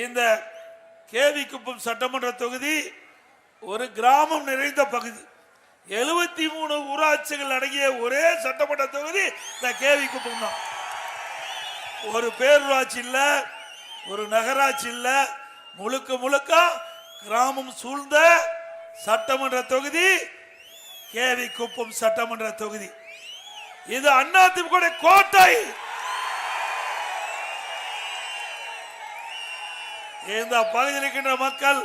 இந்த கேவி குப்பம் சட்டமன்ற தொகுதி ஒரு கிராமம் நிறைந்த பகுதி. 73 ஊராட்சிகள் அடங்கிய ஒரே சட்டமன்ற தொகுதி இந்த கேவி குப்பம் தான். ஒரு பேரூராட்சி இல்ல, ஒரு நகராட்சி இல்ல, முழுக்க முழுக்க கிராமம் சூழ்ந்த சட்டமன்ற தொகுதி கேவி குப்பம் சட்டமன்ற தொகுதி. இது அதிமுக கோட்டை. இந்த பகுதியில் இருக்கின்ற மக்கள்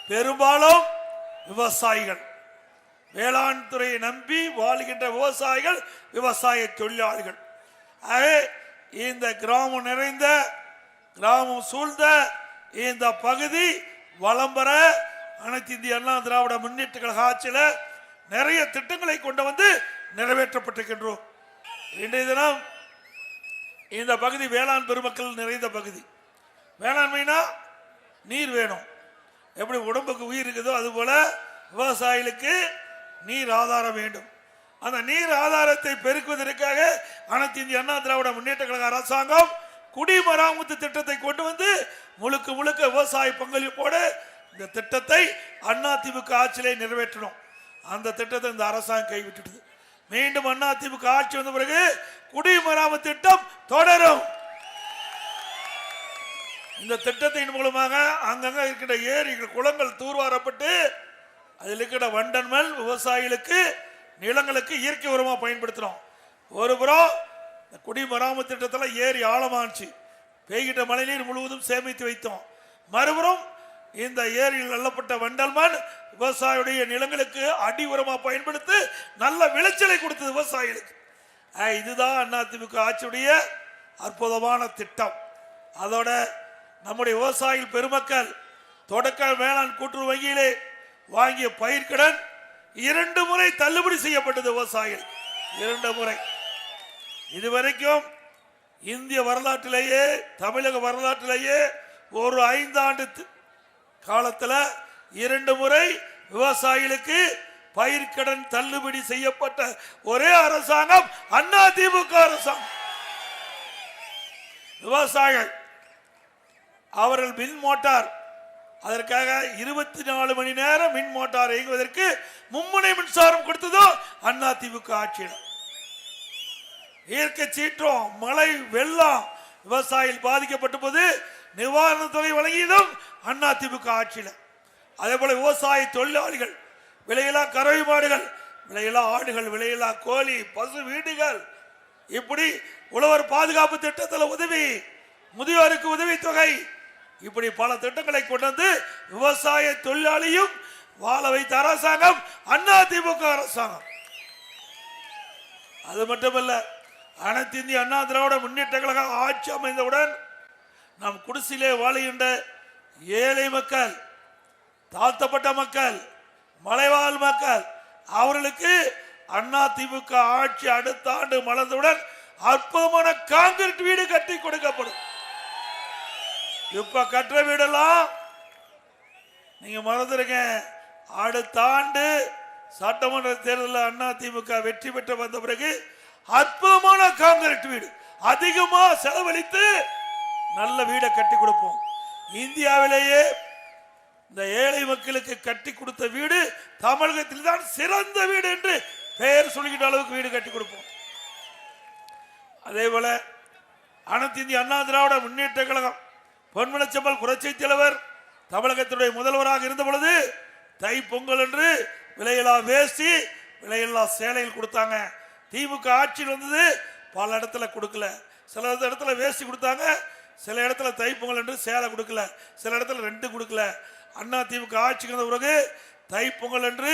பெரும்பாலும் விவசாயிகள், வேளாண் துறையை நம்பி வாழ்கின்ற விவசாயிகள், விவசாய தொழிலாளிகள். இந்த கிராமம் நிறைந்த, கிராமம் சூழ்ந்த இந்த பகுதி வளம் பெற அனைத்து இந்திய அண்ணா திராவிட முன்னேற்ற கழக ஆட்சியில் நிறைய திட்டங்களை கொண்டு வந்து நிறைவேற்றப்பட்டிருக்கின்றோம். இன்றைய தினம் இந்த பகுதி வேளாண் பெருமக்கள் நிறைந்த பகுதி. வேளாண்மைனா நீர் வேணும். எப்படி உடம்புக்கு உயிர் இருக்குதோ அதுபோல விவசாயிகளுக்கு நீர் ஆதாரம் வேண்டும். அந்த நீர் ஆதாரத்தை பெருக்குவதற்காக அனைத்து இந்திய அண்ணா திராவிட முன்னேற்ற கழக அரசாங்கம் குடிமராமத்து திட்டத்தை கொண்டு வந்து முழுக்க முழுக்க விவசாய பங்களிப்போடு இந்த திட்டத்தை அதிமுக ஆட்சியிலே நிறைவேற்றணும். அந்த திட்டத்தை இந்த அரசாங்கம் கைவிட்டுது. மீண்டும் அதிமுக ஆட்சி வந்த பிறகு குடிமராமத்து திட்டம் தொடரும். இந்த திட்டத்தின் மூலமாக அங்கங்க இருக்கின்ற ஏரிகள், குளங்கள் தூர்வாரப்பட்டு அதில் இருக்கிற வண்டன்மல் விவசாயிகளுக்கு, நிலங்களுக்கு இயற்கை உரமாக பயன்படுத்தினோம். ஒரு புறம் குடிமராமத்து திட்டத்தில் ஏரி ஆழமாச்சு, பெய்கின்ற மழைநீர் முழுவதும் சேமித்து வைத்தோம். மறுபுறம் இந்த ஏரியில் அள்ளப்பட்ட வண்டல்மண் விவசாயியுடைய நிலங்களுக்கு அடி உரமாக பயன்படுத்தி நல்ல விளைச்சலை கொடுத்தது விவசாயிகளுக்கு. இதுதான் அதிமுக ஆட்சியுடைய அற்புதமான திட்டம். அதோட நம்முடைய விவசாயிகள் பெருமக்கள் தொடக்க வேளாண் கூட்டுறவு வங்கியிலே வாங்கிய பயிர்க்கடன் 2 முறை தள்ளுபடி செய்யப்பட்டது. விவசாயிகள் 2 முறை. இதுவரைக்கும் இந்திய வரலாற்றிலேயே, தமிழக வரலாற்றிலேயே ஒரு 5 ஆண்டு காலத்தில் 2 முறை விவசாயிகளுக்கு பயிர்க்கடன் தள்ளுபடி செய்யப்பட்ட ஒரே அரசாங்கம் அதிமுக அரசாங்கம். விவசாயிகள் அவர்கள் மின் மோட்டார், அதற்காக 24 மணி நேரம் மின் மோட்டார் இயங்குவதற்கு மும்முனை மின்சாரம் கொடுத்ததும் அதிமுக ஆட்சியில். இயற்கை சீற்றம், மழை, வெள்ளம் விவசாயிகள் பாதிக்கப்பட்ட போது நிவாரண தொகை வழங்கியதும் அதிமுக ஆட்சியில். அதே போல விவசாய தொழிலாளிகள், விலையில்லா கறவை மாடுகள், விலையில்லா ஆடுகள், விலையில்லா கோழி, பசு வீடுகள், இப்படி உழவர் பாதுகாப்பு திட்டத்தில் உதவி, முதியோருக்கு உதவி தொகை, இப்படி பல திட்டங்களை கொண்டு வந்து விவசாய தொழிலாளியும் வாழ வைத்த அரசாங்கம் அதிமுக அரசாங்கம். அது மட்டுமல்ல, அனைத்து இந்திய அண்ணா திராவிட முன்னேற்ற கழக ஆட்சி அமைந்தவுடன் நம் குடிசையிலே வாழுகின்ற ஏழை மக்கள், தாழ்த்தப்பட்ட மக்கள், மலைவாழ் மக்கள், அவர்களுக்கு அதிமுக ஆட்சி அடுத்த ஆண்டு மலர்ந்தவுடன் அற்புதமான கான்கிரீட் வீடு கட்டி கொடுக்கப்படும். இப்ப கட்டுற வீடெல்லாம் நீங்க மறந்துருங்க. அடுத்த ஆண்டு சட்டமன்ற தேர்தலில் அதிமுக வெற்றி பெற்று வந்த பிறகு அற்புதமான கான்கிரீட் வீடு அதிகமா செலவழித்து நல்ல வீடை கட்டி கொடுப்போம். இந்தியாவிலேயே இந்த ஏழை மக்களுக்கு கட்டி கொடுத்த வீடு தமிழகத்தில் தான் சிறந்த வீடு என்று பெயர் சொல்கின்ற அளவுக்கு வீடு கட்டி கொடுப்போம். அதே போல அனைத்து இந்திய அண்ணா திராவிட முன்னேற்ற கழகம் பொன்மனச்செம்மல் புரட்சி தலைவர் தமிழகத்தினுடைய முதல்வராக இருந்த பொழுது தை பொங்கல் என்று விலையில்லா வேஷ்டி, விலையில்லா சேலைகள் கொடுத்தாங்க. திமுக ஆட்சியில் வந்தது பல இடத்துல கொடுக்கல. சில இடத்துல வேஷ்டி கொடுத்தாங்க, சில இடத்துல தை பொங்கல் என்று சேலை கொடுக்கல, சில இடத்துல 2 கொடுக்கல. அதிமுக ஆட்சிக்கு வந்த பிறகு தை பொங்கல் என்று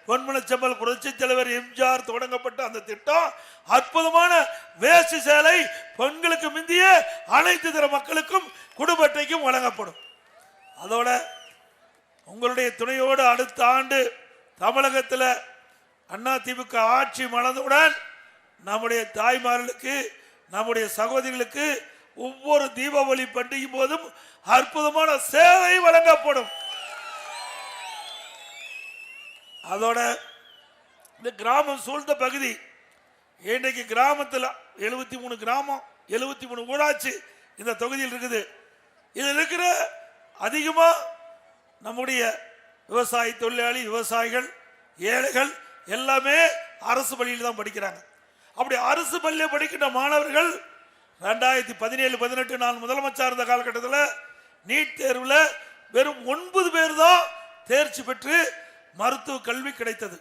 பொன்மனச்செம்மல் புரட்சி தலைவர் எம்ஜிஆர் தொடங்கப்பட்ட அந்த திட்டம் அற்புதமான வேஷ்டி சேலை பெண்களுக்கு முந்திய அனைத்து தர மக்களுக்கும் குடும்ப அட்டைக்கும் வழங்கப்படும். அதோட உங்களுடைய துணையோடு அடுத்த ஆண்டு தமிழகத்தில் அதிமுக ஆட்சி மலர்ந்தவுடன் நம்முடைய தாய்மார்களுக்கு, நம்முடைய சகோதரிகளுக்கு ஒவ்வொரு தீபாவளி பண்டிகை போதும் அற்புதமான சேவை வழங்கப்படும். அதோட இந்த கிராமம் சூழ்ந்த பகுதி, இன்றைக்கு கிராமத்தில் 73 கிராமம், 73 ஊராட்சி இந்த தொகுதியில் இருக்குது. இதில் இருக்கிற அதிகமா நம்முடைய விவசாய தொழிலாளி, விவசாயிகள், ஏழைகள் எல்லாமே அரசு பள்ளியில் தான் படிக்கிறாங்க. அப்படி அரசு பள்ளியில் படிக்கின்ற மாணவர்கள் 2017-18 நான் முதலமைச்சர் இருந்த காலகட்டத்தில் நீட் தேர்வில் வெறும் 9 பேர் தான் தேர்ச்சி பெற்று மருத்துவ கல்வி கிடைத்தது.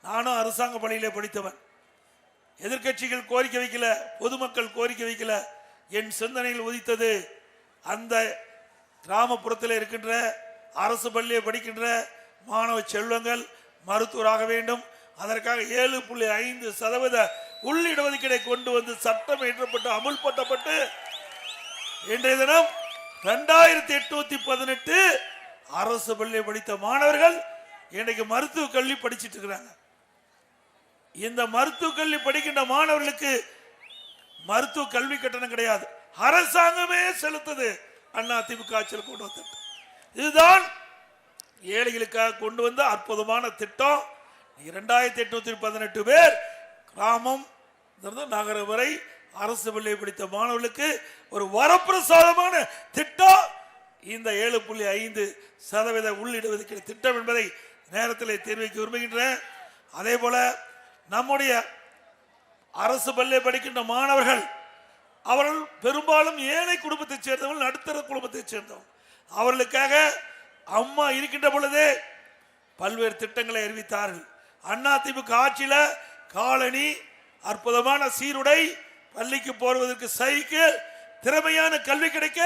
நானும் அரசாங்க பள்ளியிலே படித்தவன். எதிர்கட்சிகள் கோரிக்கை வைக்கல, பொதுமக்கள் கோரிக்கை வைக்கல. என் சிந்தனையில் உதித்தது அந்த கிராமப்புறத்தில் இருக்கின்ற அரசு பள்ளியை படிக்கின்ற மாணவ செல்வங்கள் மருத்துவராக வேண்டும். அதற்காக 7.5% உள்ளிடஒதுக்கீடை கொண்டு வந்து சட்டம் இயற்றப்பட்டு அமுல்படுத்தப்பட்டு இன்றைய தினம் 2818 அரசு பள்ளியை படித்த மாணவர்கள் இன்றைக்கு மருத்துவ கல்வி படிச்சிட்டு இருக்கிறாங்க. இந்த மருத்துவ கல்வி படிக்கின்ற மாணவர்களுக்கு மருத்துவ கல்வி கட்டணம் கிடையாது, அரசாங்கமே செலுத்தது. அண்ணா திமுக ஆட்சியில் கொண்டு வந்த இதுதான் ஏழைகளுக்காக கொண்டு வந்த அற்புதமான திட்டம். 2818 பேர் கிராமம் நகர வரை அரசு பள்ளியை படித்த மாணவர்களுக்கு ஒரு வரப்பிரசாதமான திட்டம் இந்த 7.5% உள்ளிடுவதற்கு திட்டம் என்பதை நேரத்தில் தெரிவிக்க விரும்புகின்றேன். அதே போல நம்முடைய அரசு பள்ளியை படிக்கின்ற மாணவர்கள் அவர்கள் பெரும்பாலும் ஏழை குடும்பத்தைச் சேர்ந்தவர்கள், நடுத்தர குடும்பத்தைச் சேர்ந்தவர்கள். அவர்களுக்காக அம்மா இருக்கின்ற பொழுதே பல்வேறு திட்டங்களை அறிவித்தார்கள். அண்ணா திமுக ஆட்சியில் காலனி, அற்புதமான சீருடை, பள்ளிக்கு போடுவதற்கு சைக்கிள், திறமையான கல்வி கிடைக்க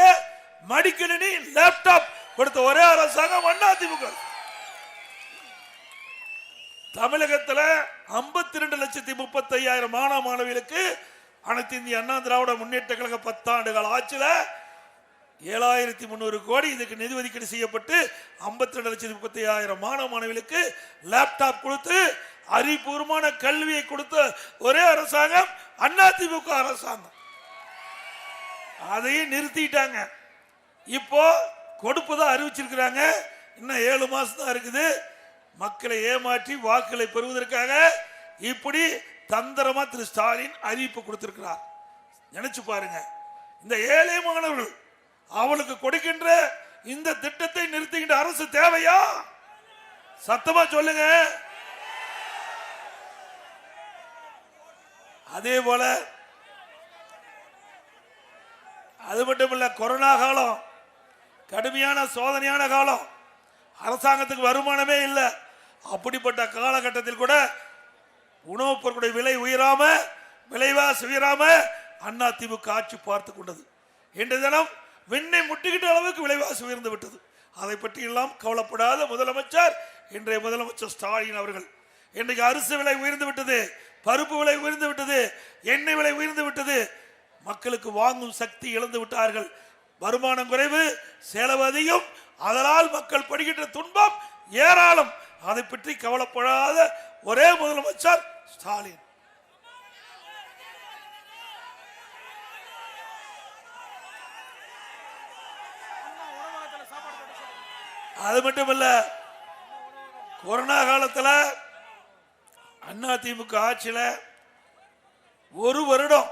மடிக்கணினி, லேப்டாப் கொடுத்த ஒரே அரசாங்கம் அண்ணா திமுக. தமிழகத்தில் 52,35,000 மாணவ மாணவிகளுக்கு அனைத்து இந்திய அண்ணா திராவிட முன்னேற்ற கழக 10 ஆண்டுகள் ஆட்சியில் 7,300 கோடி இதுக்கு நிதி ஒதுக்கீடு செய்யப்பட்டு 52,35,000 மாணவ மாணவிகளுக்கு லேப்டாப் கொடுத்து அறிவுபூர்வமான கல்வியை கொடுத்த ஒரே அரசாங்கம் அண்ணா திமுக அரசாங்கம். அதையும் நிறுத்திட்டாங்க. இப்போ கொடுப்பதான் அறிவிச்சிருக்கிறாங்க. இன்னும் 7 மாசம் தான் இருக்குது. மக்களை ஏமாற்றி வாக்குகளை பெறுவதற்காக இப்படி தந்திரமா திரு ஸ்டாலின் அறிவிப்பு கொடுத்திருக்கிறார். நினைச்சு பாருங்க, இந்த ஏழை மாணவர்கள் அவளுக்கு கொடுக்கின்ற இந்த திட்டத்தை நிறுத்துகின்ற அரசு தேவையா? சத்தமா சொல்லுங்க. அதே போல அது மட்டும் இல்ல, கொரோனா காலம் கடுமையான சோதனையான காலம், அரசாங்கத்துக்கு வருமானமே இல்லை. அப்படிப்பட்ட காலகட்டத்தில் கூட உணவுப் பொருட்களுடைய விலை உயராம, விலைவாசி உயராம அண்ணா திமுக ஆட்சி பார்த்து கொண்டது. இன்றைய தினம் விண்ணை முட்டுகின்ற அளவுக்கு விலைவாசி உயர்ந்து விட்டது. அதை பற்றி எல்லாம் கவலைப்படாத முதலமைச்சர் இன்றைய முதலமைச்சர் ஸ்டாலின் அவர்கள். இன்றைக்கு அரிசி விலை உயர்ந்து விட்டது, பருப்பு விலை உயர்ந்து விட்டது, எண்ணெய் விலை உயர்ந்து விட்டது. மக்களுக்கு வாங்கும் சக்தி இழந்து விட்டார்கள். வருமானம் குறைவு, செலவு அதிகம். அதனால் மக்கள் படுகின்ற துன்பம் ஏராளம். அதை பற்றி கவலைப்படாத ஒரே முதலமைச்சர் ஸ்டாலின். அது மட்டுமல்ல, கொரோனா காலத்தில் அண்ணா திமுக ஆட்சியில் 1 வருடம்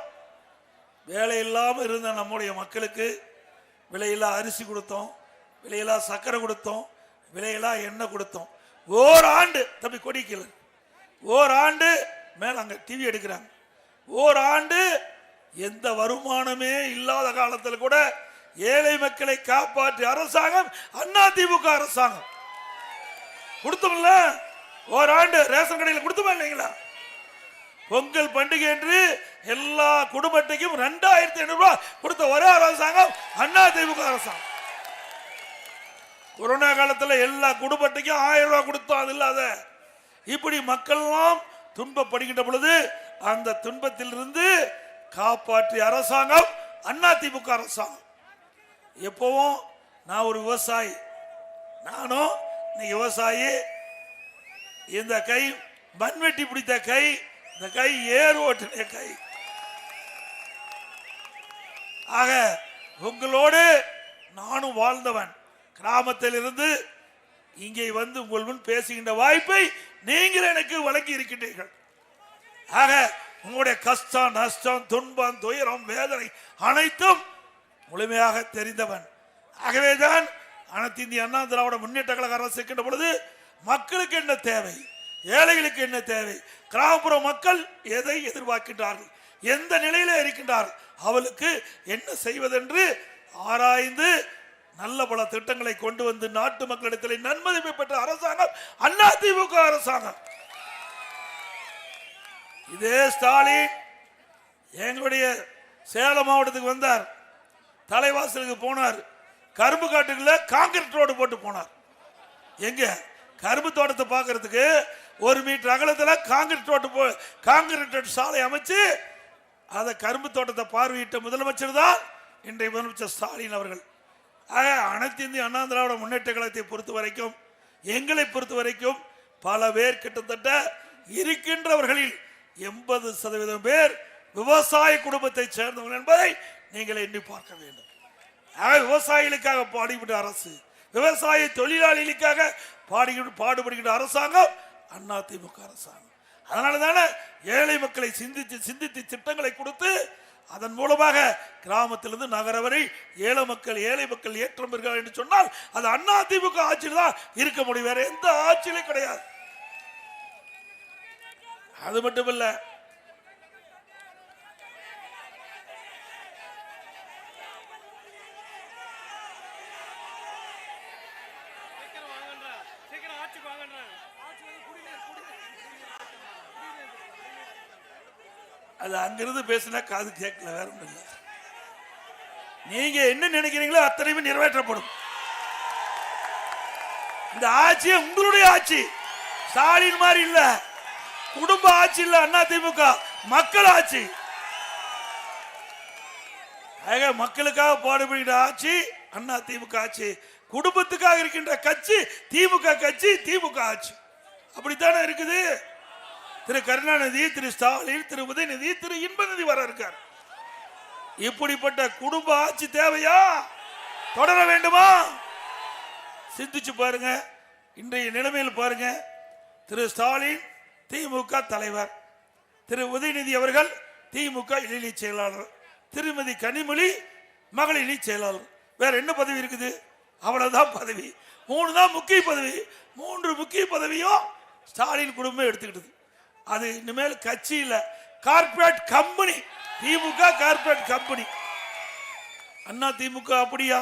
வேலை இல்லாமல் இருந்த நம்முடைய மக்களுக்கு விலையில்லா அரிசி கொடுத்தோம், விலையில்லா சக்கரை கொடுத்தோம், விலையில்லா எண்ணெய் கொடுத்தோம். ஓராண்டு தம்பி கொடிக்கல, ஓராண்டு மேல அங்க டிவி எடுக்கிறாங்க. ஓராண்டு எந்த வருமானமே இல்லாத காலத்தில் கூட ஏழை மக்களை காப்பாற்றிய அரசாங்கம் அண்ணா திமுக அரசாங்கம். கொடுத்தோம்ல, ஓராண்டு ரேஷன் கடையில் கொடுத்தோமா இல்லைங்களா? பொங்கல் பண்டிகை என்று எல்லா குடும்பத்தையும் 2,500 ரூபாய் கொடுத்த ஒரே அரசாங்கம் அண்ணா திமுக அரசாங்கம். கொரோனா காலத்தில் எல்லா குடும்பத்தையும் 1000 ரூபாய் கொடுத்தோம். அது இல்லாத இப்படி மக்கள்லாம் துன்பப்படுகின்ற பொழுது அந்த துன்பத்திலிருந்து காப்பாற்றிய அரசாங்கம் அண்ணா திமுக அரசாங்கம். எப்பவும் நான் ஒரு விவசாயி, நானும் விவசாயி. இந்த கை மண்வெட்டி பிடித்த கை, இந்த கை ஏர் ஓட்டின கை. ஆக உங்களோடு நானும் வாழ்ந்தவன். கிராமத்தில் இருந்து இங்கே வந்து உங்கள் முன் பேசுகின்ற வாய்ப்பை நீங்கள் எனக்கு வழங்கி இருக்கின்றீர்கள். ஆக உங்களுடைய கஷ்டம், நஷ்டம், துன்பம், துயரம், வேதனை அனைத்தும் முழுமையாக தெரிந்தவன். ஆகவேதான் அனைத்து இந்திய அண்ணா திராவிட முன்னேற்ற கழக அரசு இருக்கின்ற பொழுது மக்களுக்கு என்ன தேவை, ஏழைகளுக்கு என்ன தேவை, கிராமப்புற மக்கள் எதை எதிர்பார்க்கின்றார்கள், எந்த நிலையில இருக்கின்றார்கள், அவளுக்கு என்ன செய்வதென்று ஆராய்ந்து நல்ல பல திட்டங்களை கொண்டு வந்து நாட்டு மக்களிடத்தில் நன்மதிப்பை பெற்ற அரசாங்கம் அதிமுக அரசாங்கம். இதே ஸ்டாலின் எங்களுடைய சேலம் மாவட்டத்துக்கு வந்தார், தலைவாசலுக்கு போனார், கரும்பு காட்டுக்குள்ள காங்கிரீட் ரோடு போட்டு போனார். எங்க கரும்பு தோட்டத்தை பார்க்கறதுக்கு 1 மீட்டர் அகலத்தில் காங்கிரீட் சாலை அமைச்சு அதை கரும்பு தோட்டத்தை பார்வையிட்ட முதலமைச்சர் தான் இன்றைய முதலமைச்சர் ஸ்டாலின் அவர்கள். அனைத்து இந்திய அண்ணா திராவிட முன்னேற்ற கழகத்தை பொறுத்த வரைக்கும், எங்களை பொறுத்த வரைக்கும் பல பேர், கிட்டத்தட்ட இருக்கின்றவர்களில் 80% பேர் விவசாய குடும்பத்தை சேர்ந்தவர்கள் என்பதை நீங்கள் எண்ணி பார்க்க வேண்டும். விவசாயிகளுக்காக பாடுபட்ட அரசு, விவசாய தொழிலாளிகளுக்காக பாடுபடுகின்ற அரசாங்கம் அதிமுக அரசாங்கம். அதனால தானே ஏழை மக்களை சிந்தித்து திட்டங்களை கொடுத்து அதன் மூலமாக கிராமத்திலிருந்து நகர வரை ஏழை மக்கள் ஏற்றம் பெறுகிறார் என்று சொன்னால் அது அதிமுக ஆட்சியில் தான் இருக்க முடியும், வேற எந்த ஆட்சியிலும் கிடையாது. அது மட்டுமல்ல, அது அங்கிருந்து பேசினா காது கேட்கல, வேற ஒன்றும் இல்லை. நீங்க என்ன நினைக்கிறீங்களோ அத்தனையுமே நிறைவேற்றப்படும். இந்த ஆட்சி உங்களுடைய ஆட்சி, ஸ்டாலின் மாதிரி இல்ல, குடும்ப ஆட்சி இல்ல, அதிமுக மக்கள் ஆட்சி. மக்களுக்காக பாடுபடுகிற ஆட்சி அதிமுக ஆட்சி, குடும்பத்துக்காக இருக்கின்ற கட்சி திமுக கட்சி, திமுக ஆட்சி. அப்படித்தானே இருக்குது. திரு கருணாநிதி, திரு ஸ்டாலின், திரு உதயநிதி, திரு இன்பநிதி வர இருக்கார். இப்படிப்பட்ட குடும்ப ஆட்சி தேவையா, தொடர வேண்டுமா? சிந்திச்சு பாருங்க. இன்றைய நிலைமையில் பாருங்க, திரு ஸ்டாலின் திமுக தலைவர், திரு உதயநிதி அவர்கள் திமுக இணை செயலாளர், திருமதி கனிமொழி மகளிர் இணை செயலாளர். வேற என்ன பதவி இருக்குது? அவ்வளவுதான் பதவி. 3 தான் முக்கிய பதவி. 3 முக்கிய பதவியும் ஸ்டாலின் குடும்பம் எடுத்துக்கிட்டது. அது இனிமேல் கட்சி இல்ல, கார்பரேட் கம்பெனி. திமுக கார்பரேட் கம்பெனி. திமுக அப்படியா?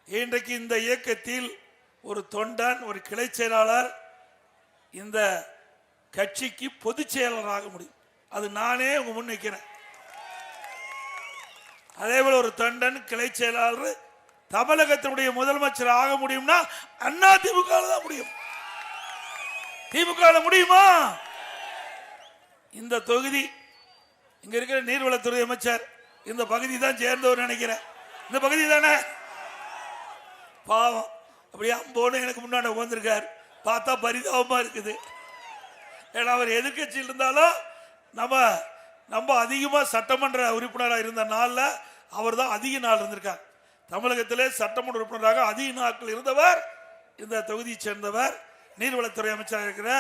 இன்றைக்கு இந்த இயக்கத்தில் ஒரு தொண்டன், ஒரு கிளை செயலாளர் இந்த கட்சிக்கு பொதுச் செயலாளராக முடியும். அது நானே உங்க முன் வைக்கிறேன். அதே போல ஒரு தொண்டன் கிளை செயலாளர் தமிழகத்தினுடைய முதலமைச்சர் ஆக முடியும்னா அதிமுக தான் முடியும். திமுக முடியுமா? இந்த தொகுதி இங்க இருக்கிற நீர்வளத்துறை அமைச்சர் இந்த பகுதி தான் சேர்ந்தவர் நினைக்கிறேன். இந்த பகுதி தானே? பாவம், அப்படியே அம்போன்னு எனக்கு முன்னாடி உட்கார்ந்திருக்காரு. பார்த்தா பரிதாபமா இருக்குது. ஏன்னா அவர் எதிர்கட்சியில் இருந்தாலும் நம்ம அதிகமாக சட்டமன்ற உறுப்பினராக இருந்த நாளில் அவர் தான் அதிக நாள் இருந்திருக்கார். தமிழகத்திலே சட்டமன்ற உறுப்பினராக அதிக நாட்கள் இருந்தவர் இந்த தொகுதியை சேர்ந்தவர். நீர்வளத்துறை அமைச்சராக இருக்கிற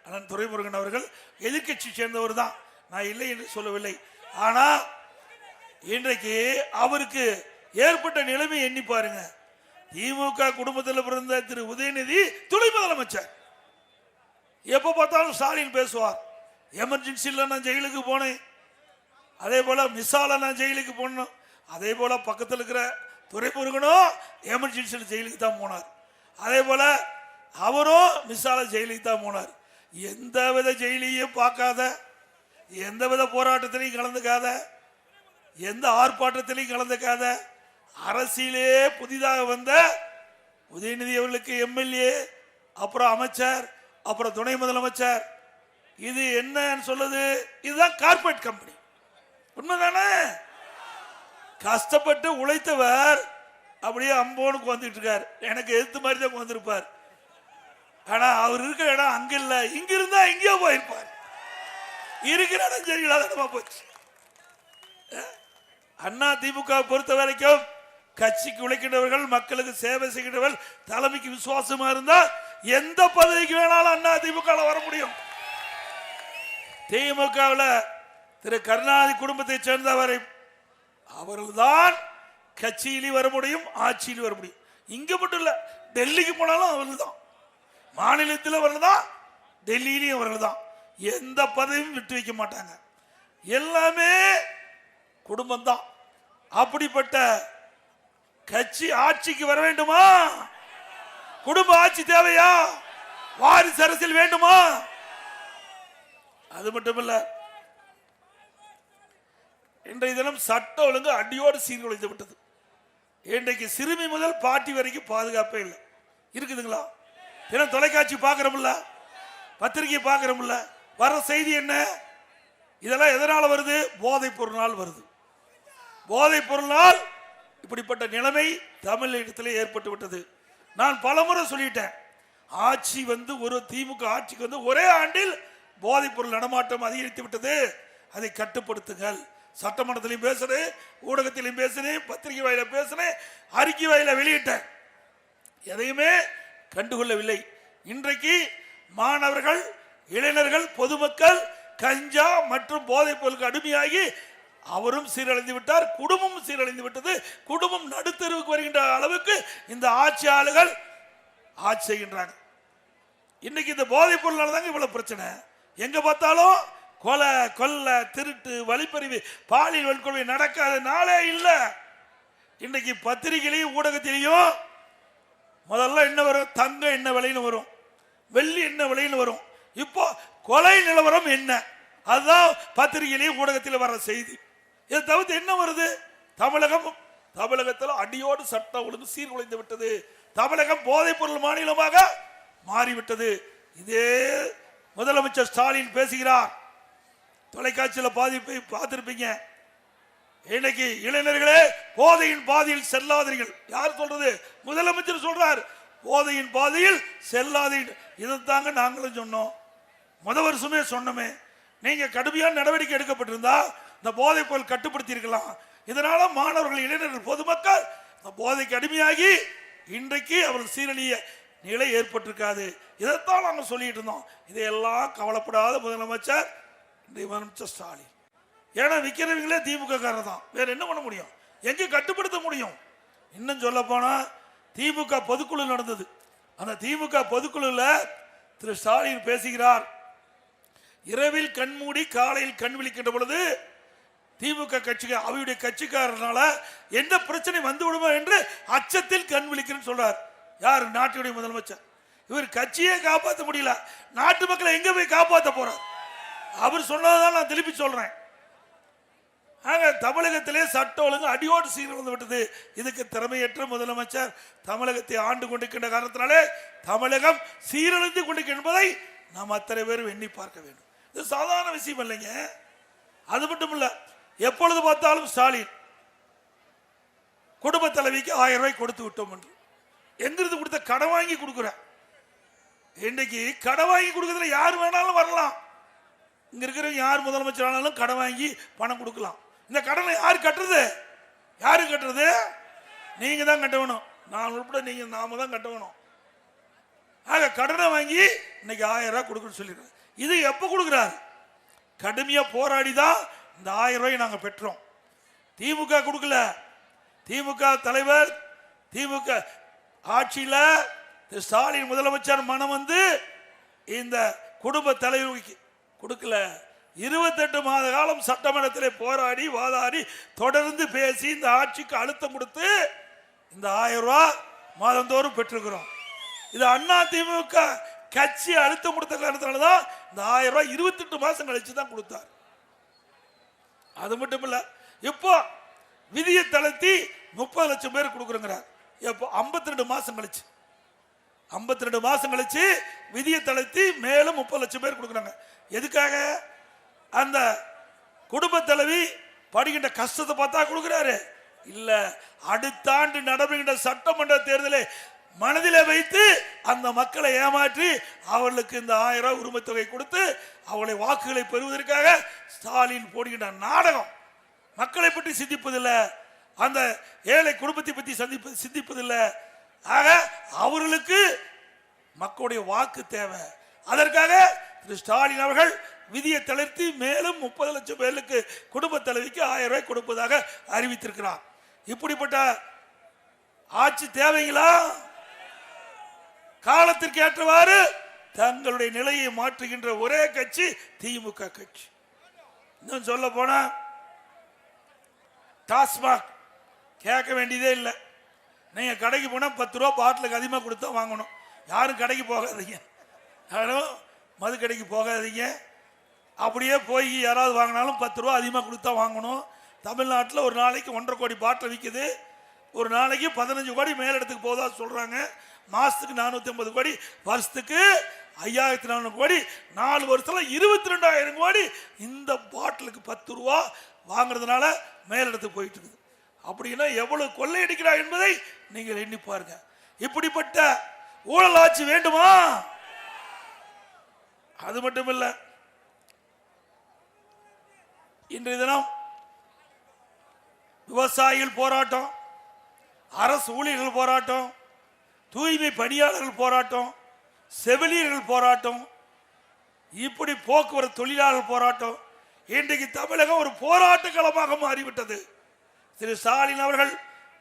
அண்ணன் துரைமுருகன் அவர்கள் எதிர்கட்சி சேர்ந்தவர் தான், நான் இல்லை என்று சொல்லவில்லை. ஆனா இன்றைக்கு அவருக்கு ஏற்பட்ட நிலைமை எண்ணி பாருங்க. திமுக குடும்பத்தில் பிறந்த திரு உதயநிதி துணை முதலமைச்சர். எப்ப பார்த்தாலும் ஸ்டாலின் பேசுவார். எமர்ஜென்சியில் நான் ஜெயிலுக்கு போனேன், அதே போல மிஸ்ஸால நான் ஜெயிலுக்கு போனோம், அதே போல பக்கத்தில் இருக்கிற துரைமுருகனும் எமர்ஜென்சியில் ஜெயிலுக்கு தான் போனார். அதே போல அவரும் மிஸ்ஸால ஜெயிலுக்கு தான் போனார். எந்த வித ஜெயிலையும் பார்க்காத, எந்த வித போராட்டத்திலையும் கலந்துக்காத, எந்த ஆர்ப்பாட்டத்திலையும் கலந்துக்காத, அரசியலே புதிதாக வந்த உதயநிதி அவர்களுக்கு எம்எல்ஏ, அப்புறம் அமைச்சர், அப்புறம் துணை முதலமைச்சர். இது என்ன சொல்லுது? இதுதான் கார்பரேட் கம்பெனி. உண்மைதானே? கஷ்டப்பட்டு உழைத்தவர் அப்படியே அம்போனுக்கு வந்துட்டு இருக்காரு. எனக்கு எதிர்த்து மாதிரி தான் வந்திருப்பார். ஆனா அவர் இருக்கிற இடம் அங்க இல்ல, இங்க இருந்தா எங்கேயோ போயிருப்பார். இருக்கிற இடம் சரியில்லாத போச்சு. அதிமுக பொறுத்த வரைக்கும் கட்சிக்கு உழைக்கின்றவர்கள், மக்களுக்கு சேவை செய்கின்றவர்கள், தலைமைக்கு விசுவாசமா இருந்தா எந்த பதவிக்கு வேணாலும் அதிமுக வர முடியும். திமுகவில் திரு கருணாநிதி குடும்பத்தை சேர்ந்தவரை அவர்கள்தான் கட்சியிலும் வர முடியும், ஆட்சியில் வர முடியும். இங்க மட்டும் இல்ல, டெல்லிக்கு போனாலும் அவர்கள் தான், மாநிலத்தில் அவர்கள் தான், டெல்லியிலையும் அவர்கள் தான். எந்த பதவியும் விட்டு வைக்க மாட்டாங்க, எல்லாமே குடும்பம் தான். அப்படிப்பட்ட கட்சி ஆட்சிக்கு வர வேண்டுமா? குடும்ப ஆட்சி தேவையா? வாரிசு அரசியல் வேண்டுமா? அது மட்டுமல்ல, இன்றைய தினம் சட்ட ஒழுங்கு அடியோடு சீர்குலைந்து விட்டது. இன்றைக்கு சிறுமி முதல் பாட்டி வரைக்கும் பாதுகாப்பே இல்லை. இருக்குதுங்களா? தினம் தொலைக்காட்சி பார்க்கிறோம்ல, பத்திரிகை பார்க்கிறோம்ல, வர செய்தி என்ன? இதெல்லாம் எதனால வருது? போதைப் பொருளால் வருது. போதைப் பொருளால் இப்படிப்பட்ட நிலைமை தமிழகத்தில் ஏற்பட்டு விட்டது. நான் பலமுறை சொல்லிட்டேன், ஆட்சி வந்து ஒரு திமுக ஆட்சிக்கு வந்து ஒரே ஆண்டில் போதைப் பொருள் நடமாட்டம் அதிகரித்து விட்டது. அதை கட்டுப்படுத்துங்கள். சட்டமன்றத்திலையும் பேசுறேன், ஊடகத்திலையும் பேசுறேன், பத்திரிகை வாயில பேசுறேன், அறிக்கை வாயில வெளியிட்டேன். எதையுமே கண்டுகொள்ளவில்லை. இன்றைக்கு மாணவர்கள், இளைஞர்கள், பொதுமக்கள் கஞ்சா மற்றும் போதைப் பொருளுக்கு அடிமையாகி அவரும் சீரழிந்து விட்டார், குடும்பமும் சீரழிந்து விட்டது. குடும்பம் நடுத்தருவுக்கு வருகின்ற அளவுக்கு இந்த ஆட்சியாளர்கள் ஆட்சி செய்கின்றாங்க. இன்னைக்கு இந்த போதைப் பொருளால தாங்க இவ்வளவு பிரச்சனை. எங்க பார்த்தாலும் கொலை, கொள்ளை, திருட்டு, வழிப்பறிவு, பாலியல் வன்கொடுமை நடக்காத நாளே இல்லை. இன்னைக்கு பத்திரிகையிலையும் ஊடகத்திலையும் முதல்ல என்ன வரும்? தங்கம் என்ன விலைன்னு வரும், வெள்ளி என்ன விலைன்னு வரும். இப்போ கொலை நிலவரம் என்ன, அதுதான் பத்திரிகையிலையும் ஊடகத்தில் வர செய்தி. இதை தவிர்த்து என்ன வருது? தமிழகத்தில் அடியோடு சட்ட ஒழுங்கு சீர்குலைந்து விட்டது. தமிழகம் போதைப் பொருள் மாநிலமாக மாறிவிட்டது. இதே முதலமைச்சர் ஸ்டாலின் பேசுகிறார், தொலைக்காட்சியில் பாதிப்பை பார்த்திருப்பீங்க. இன்னைக்கு இளைஞர்களே போதையின் பாதையில் செல்லாதீர்கள். யார் சொல்றது? முதலமைச்சர் சொல்றார், போதையின் பாதையில் செல்லாதீர்கள். இதைத்தாங்க நாங்களும் சொன்னோம், முதல் வருஷமே சொன்னோமே. நீங்க கடுமையான நடவடிக்கை எடுக்கப்பட்டிருந்தா இந்த போதைப் பொருள் கட்டுப்படுத்தி இருக்கலாம். இதனால மாணவர்கள், இளைஞர்கள், பொதுமக்கள் இந்த போதைக்கு அடிமையாகி இன்றைக்கு அவர்கள் சீரழிய நிலை ஏற்பட்டிருக்காது. இதைத்தான் நாங்கள் சொல்லிட்டு இருந்தோம். இதையெல்லாம் கவலைப்படாத முதலமைச்சர் முதலமைச்சர் ஸ்டாலின். ஏன்னா விற்கிறவங்களே திமுக காரர் தான், வேற என்ன பண்ண முடியும்? எங்க கட்டுப்படுத்த முடியும்? இன்னும் சொல்ல போனா திமுக பொதுக்குழு நடந்தது. அந்த திமுக பொதுக்குழுல திரு ஸ்டாலின் பேசுகிறார், இரவில் கண்மூடி காலையில் கண் விழிக்கின்ற பொழுது திமுக கட்சிக்கு அவருடைய கட்சிக்காரனால எந்த பிரச்சனை வந்து விடுமோ என்று அச்சத்தில் கண் விழிக்கிறேன்னு சொல்றார். யார்? நாட்டுடைய முதலமைச்சர். இவர் கட்சியே காப்பாற்ற முடியல, நாட்டு மக்களை எங்க போய் காப்பாற்ற போறார்? அவர் சொன்னதான் நான் திருப்பி சொல்றேன். தமிழகத்திலே சட்ட ஒழுங்கு அடியோடு சீர்குலைந்து விட்டது. இதுக்கு திறமையற்ற முதலமைச்சர் தமிழகத்தை ஆண்டு கொண்டிருக்கின்ற காரணத்தினாலே தமிழகம் சீரழிந்து கொண்டிருக்கின்ற என்பதை நாம் அத்தனை பேரும் எண்ணி பார்க்க வேண்டும். இது சாதாரண விஷயம் இல்லைங்க. அது மட்டும் இல்ல, எப்பொழுது பார்த்தாலும் ஸ்டாலின் குடும்ப தலைவிக்கு 1000 ரூபாய் கொடுத்து விட்டோம் என்று எங்கிருந்து கொடுத்த? கடன் வாங்கி கொடுக்குற. இன்னைக்கு கடன் வாங்கி கொடுக்கறதுல யார் வேணாலும் வரலாம். இங்க இருக்கிற யார் முதலமைச்சர் ஆனாலும் கடன் வாங்கி பணம் கொடுக்கலாம். இந்த கடனை யாரு கட்டுறது? யாரு கட்டுறது? நீங்க தான் கட்டணும். நான் உட்பட நீங்க நாம தான் கட்டணும். ஆக கடனை வாங்கி இன்னைக்கு 1000 ரூபாய் கொடுக்கணும்னு சொல்லிருக்காங்க. இது எப்ப கொடுக்கிறார்? கடுமையா போராடி தான் இந்த 1000 ரூபாய் நாங்க பெற்றோம். திமுக கொடுக்கல. திமுக தலைவர், திமுக ஆட்சியில ஸ்டாலின் முதலமைச்சர் மனம் வந்து இந்த குடும்ப தலைவருக்கு கொடுக்கல. 28 மாத காலம் சட்டமன்றத்திலே போராடி வாதாடி தொடர்ந்து பேசி இந்த ஆட்சிக்கு அழுத்தம் கொடுத்து இந்த 1000 ரூபாய் மாதந்தோறும் பெற்றிருக்கிறோம். இது அண்ணா திமுக கட்சி அழுத்தம் கொடுத்த காரணத்தினாலதான் இந்த 1000 ரூபாய் 28 மாசம் கழிச்சு தான் கொடுத்தார். அது மட்டும் இல்ல, இப்போ விதியை தளர்த்தி 30 லட்சம் பேர் கொடுக்குறோங்கிறார். இப்போ 52 மாசம் கழிச்சு 52 மாசம் கழிச்சு விதியை தளர்த்தி மேலும் 30 லட்சம் பேர் கொடுக்குறாங்க. எதுக்காக? அந்த குடும்ப தலைவி படுகின்ற கஷ்டத்தை பார்த்தா கொடுக்கிறாரு இல்ல, அடுத்த ஆண்டு நடைபெறுகின்ற சட்டமன்ற தேர்தலை மனதிலே வைத்து அந்த மக்களை ஏமாற்றி அவர்களுக்கு இந்த 1000 ரூபாய் உரிமை தொகை கொடுத்து அவர்களை வாக்குகளை பெறுவதற்காக ஸ்டாலின் போடுகின்ற நாடகம். மக்களை பற்றி சிந்திப்பதில்லை, அந்த ஏழை குடும்பத்தை பற்றி சிந்திப்பதில்லை. ஆக அவர்களுக்கு மக்களுடைய வாக்கு தேவை. அதற்காக திரு ஸ்டாலின் அவர்கள் விதியை தளர்த்தி மேலும் 30 லட்சம் பேருக்கு குடும்ப தலைவிக்கு 1000 ரூபாய் கொடுப்பதாக அறிவித்திருக்கிறார். இப்படிப்பட்ட ஆட்சி தேவைங்களா? காலத்திற்கு ஏற்றவாறு தங்களுடைய நிலையை மாற்றுகின்ற ஒரே கட்சி திமுக கட்சி. இன்னும் சொல்ல போனா டாஸ்மாக் கேட்க வேண்டியதே இல்லை. நீங்க கடைக்கு போனா 10 ரூபா பாட்டிலுக்கு அதிகமாக கொடுத்தா வாங்கணும். யாரும் கடைக்கு போகாதீங்க, யாரும் மது கடைக்கு போகாதீங்க. அப்படியே போய் யாராவது வாங்கினாலும் 10 ரூபா அதிகமாக கொடுத்தா வாங்கணும். தமிழ்நாட்டில் ஒரு நாளைக்கு 1.5 கோடி பாட்டில் விற்குது. ஒரு நாளைக்கு 15 கோடி மேலிடத்துக்கு போதா சொல்றாங்க. மாசத்துக்கு 450 கோடி, வருஷத்துக்கு 5400 கோடி, 4 வருஷத்துல 22,000 கோடி இந்த பாட்டிலுக்கு 10 ரூபா வாங்குறதுனால மேலிடத்துக்கு போயிட்டு இருக்குது. அப்படின்னா எவ்வளவு கொள்ளையடிக்கிறா என்பதை நீங்கள் எண்ணி பாருங்க. இப்படிப்பட்ட ஊழல் ஆட்சி வேண்டுமா? அது மட்டுமில்ல, இன்றைய தினம் விவசாயிகள் போராட்டம், அரசு ஊழியர்கள் போராட்டம், தூய்மை பணியாளர்கள் போராட்டம், செவிலியர்கள் போராட்டம், இப்படி போக்குவரத்து தொழிலாளர்கள் போராட்டம். இன்றைக்கு தமிழகம் ஒரு போராட்ட களமாக மாறிவிட்டது. திரு ஸ்டாலின் அவர்கள்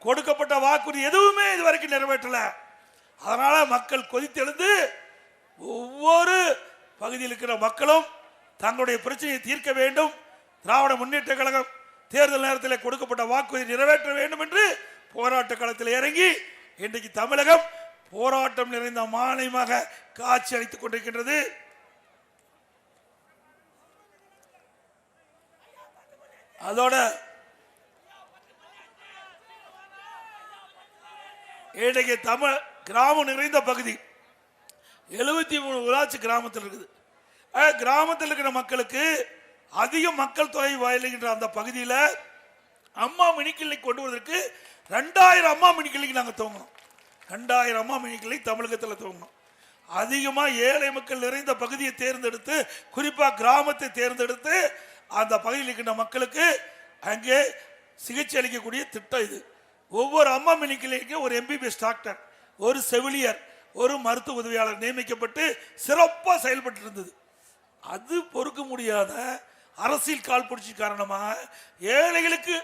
கொடுக்கப்பட்ட வாக்குறுதி எதுவுமே இதுவரைக்கும் நிறைவேற்றல. அதனால மக்கள் கொதித்தெழுந்து ஒவ்வொரு பகுதியில் இருக்கிற மக்களும் தங்களுடைய பிரச்சனையை தீர்க்க வேண்டும், திராவிட முன்னேற்ற கழகம் தேர்தல் நேரத்தில் கொடுக்கப்பட்ட வாக்குறுதி நிறைவேற்ற வேண்டும் என்று போராட்ட களத்தில் இறங்கி இன்றைக்கு தமிழகம் போராட்டம் நிறைந்த மாநிலமாக காட்சி அளித்துக் கொண்டிருக்கின்றது. அதோட இன்றைக்கு தமிழ் கிராமம் நிறைந்த பகுதி 73 ஊராட்சி கிராமத்தில் இருக்குது. கிராமத்தில் இருக்கிற மக்களுக்கு அதிக மக்கள் தொகை வாயிலுகின்ற அந்த பகுதியில் அம்மா மினி கிளினிக் கொண்டு வருவதற்கு 2000 அம்மா மினி கிளினிக் நாங்கள் துவங்கணும். 2000 அம்மா மினி கிளினிக் தமிழகத்தில் துவங்கணும். அதிகமாக ஏழை மக்கள் நிறைந்த பகுதியை தேர்ந்தெடுத்து, குறிப்பாக கிராமத்தை தேர்ந்தெடுத்து அந்த பகுதியில் இருக்கின்ற மக்களுக்கு அங்கே சிகிச்சை அளிக்கக்கூடிய திட்டம் இது. ஒவ்வொரு அம்மா மினி கிளினிக்கும் ஒரு MBBS டாக்டர், ஒரு செவிலியர், ஒரு மருத்துவ உதவியாளர் நியமிக்கப்பட்டு சிறப்பாக செயல்பட்டு இருந்தது. அது பொறுக்க முடியாத அரசியல் காழ்ப்புணர்ச்சி காரணமாக ஏழைகளுக்கு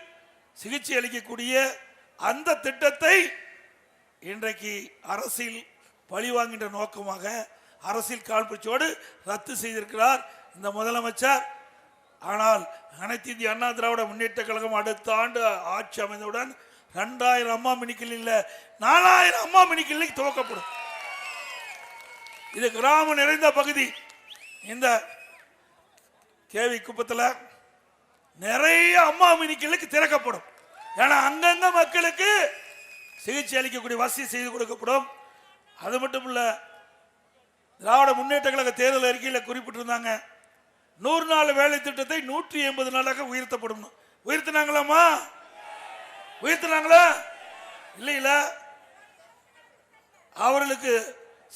சிகிச்சை அளிக்கக்கூடிய அந்த திட்டத்தை இன்றைக்கு அரசியல் பழிவாங்கின்ற நோக்கமாக அரசியல் காழ்ப்புணர்ச்சியோடு ரத்து செய்திருக்கிறார் இந்த முதலமைச்சர். ஆனால் அனைத்து இந்திய அண்ணா திராவிட முன்னேற்ற கழகம் அடுத்த ஆண்டு ஆட்சி அமைந்தவுடன் 2000 அம்மா மினி கிளினிக் 4000 அம்மா மினி கிளினிக் துவக்கப்படும். இது கிராமம் நிறைந்த பகுதி. இந்த கேவி குப்பத்தில் நிறைய அம்மா மினி கிளினிக் திறக்கப்படும். ஏன்னா அங்கங்க மக்களுக்கு சிகிச்சை அளிக்கக்கூடிய வசதி செய்து கொடுக்கப்படும். அது மட்டும் இல்ல, திராவிட முன்னேற்ற கழக தேர்தல் அறிக்கையில் குறிப்பிட்டிருந்தாங்க 100 நாள் வேலை திட்டத்தை 180 நாளாக உயர்த்தப்படும். உயர்த்தினாங்களாமா? உயர்த்தினாங்களா? இல்ல. அவர்களுக்கு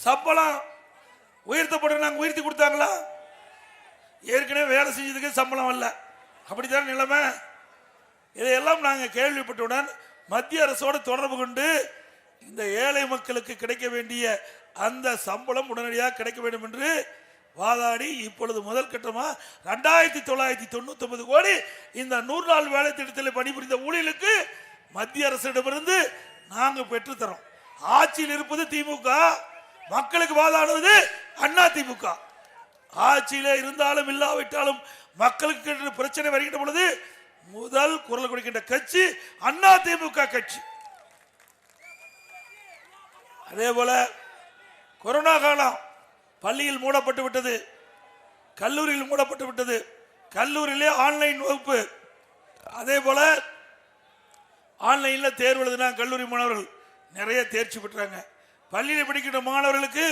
சம்பளம் உயர்த்தப்படும் உயர்த்தி கொடுத்தாங்களா? ஏற்கனவே வேலை செஞ்சதுக்கு சம்பளம் அல்ல. அப்படித்தான் நிலைமை. இதையெல்லாம் நாங்கள் கேள்விப்பட்டவுடன் மத்திய அரசோடு தொடர்பு கொண்டு இந்த ஏழை மக்களுக்கு கிடைக்க வேண்டிய அந்த சம்பளம் உடனடியாக கிடைக்க வேண்டும் என்று வாதாடி இப்பொழுது முதல் கட்டமாக 2999 கோடி இந்த 100 நாள் வேலை திட்டத்தில் பணிபுரிந்த ஊழியர்களுக்கு மத்திய அரசிடமிருந்து நாங்கள் பெற்றுத்தரோம். ஆட்சியில் இருப்பது திமுக, மக்களுக்கு வாதாடுவது அண்ணா திமுக. ஆட்சியிலே இருந்தாலும் இல்லாவிட்டாலும் மக்களுக்கு பிரச்சனை வருகின்ற பொழுது முதல் குரல் கொடுக்கின்ற கட்சி அண்ணா திமுக கட்சி. அதே போல கொரோனா காலம் பள்ளியில் மூடப்பட்டு விட்டது, கல்லூரியில் மூடப்பட்டு விட்டது. கல்லூரியிலே ஆன்லைன் வகுப்பு. அதே போல ஆன்லைன்ல தேர்வு எழுதினா கல்லூரி மாணவர்கள் நிறைய தேர்ச்சி பெற்றாங்க. பள்ளியில் படிக்கிற மாணவர்களுக்கு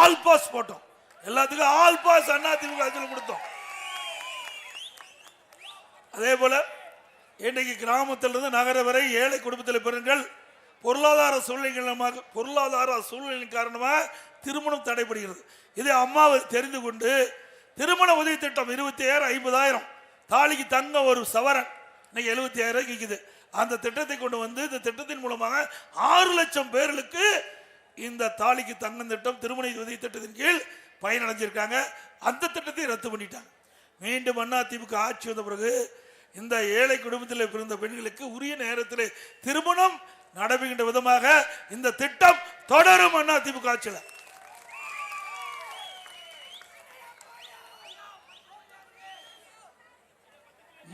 ஆல் பாஸ் போட்டோம். எல்லாத்துக்கும் ஆல் பாஸ் அண்ணா திமுக கொடுத்தோம். அதே போல இன்றைக்கு கிராமத்திலிருந்து நகர வரை ஏழை குடும்பத்தில் பெறுங்கள் பொருளாதார சூழ்நிலை காரணமாக திருமணம் தடைபடுகிறது. இதை அம்மாவை தெரிந்து கொண்டு திருமண உதவி திட்டம் 25,000 50,000 தாலிக்கு தங்க ஒரு சவரன் இன்னைக்கு 75,000 விற்குது. அந்த திட்டத்தை கொண்டு வந்து இந்த திட்டத்தின் மூலமாக 6 லட்சம் பேர்களுக்கு இந்த தாலிக்கு தங்கம் திட்டம் திருமண உதவி திட்டத்தின் கீழ் பயனடைஞ்சிருக்காங்க. அந்த திட்டத்தை ரத்து பண்ணிட்டாங்க. மீண்டும் அண்ணா திமுக ஆட்சி வந்த பிறகு இந்த ஏழை குடும்பத்தில் பிறந்த பெண்களுக்கு உரிய நேரத்தில் திருமணம் நடைபெறுகின்ற விதமாக இந்த திட்டம் தொடரும். அதிமுக ஆட்சியில்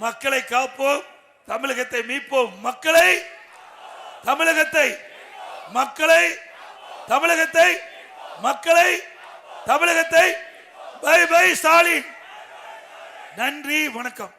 மக்களை காப்போம், தமிழகத்தை மீட்போம். மக்களை தமிழகத்தை மக்களை தமிழகத்தை மக்களை தமிழகத்தை பை பை ஸ்டாலின். நன்றி, வணக்கம்.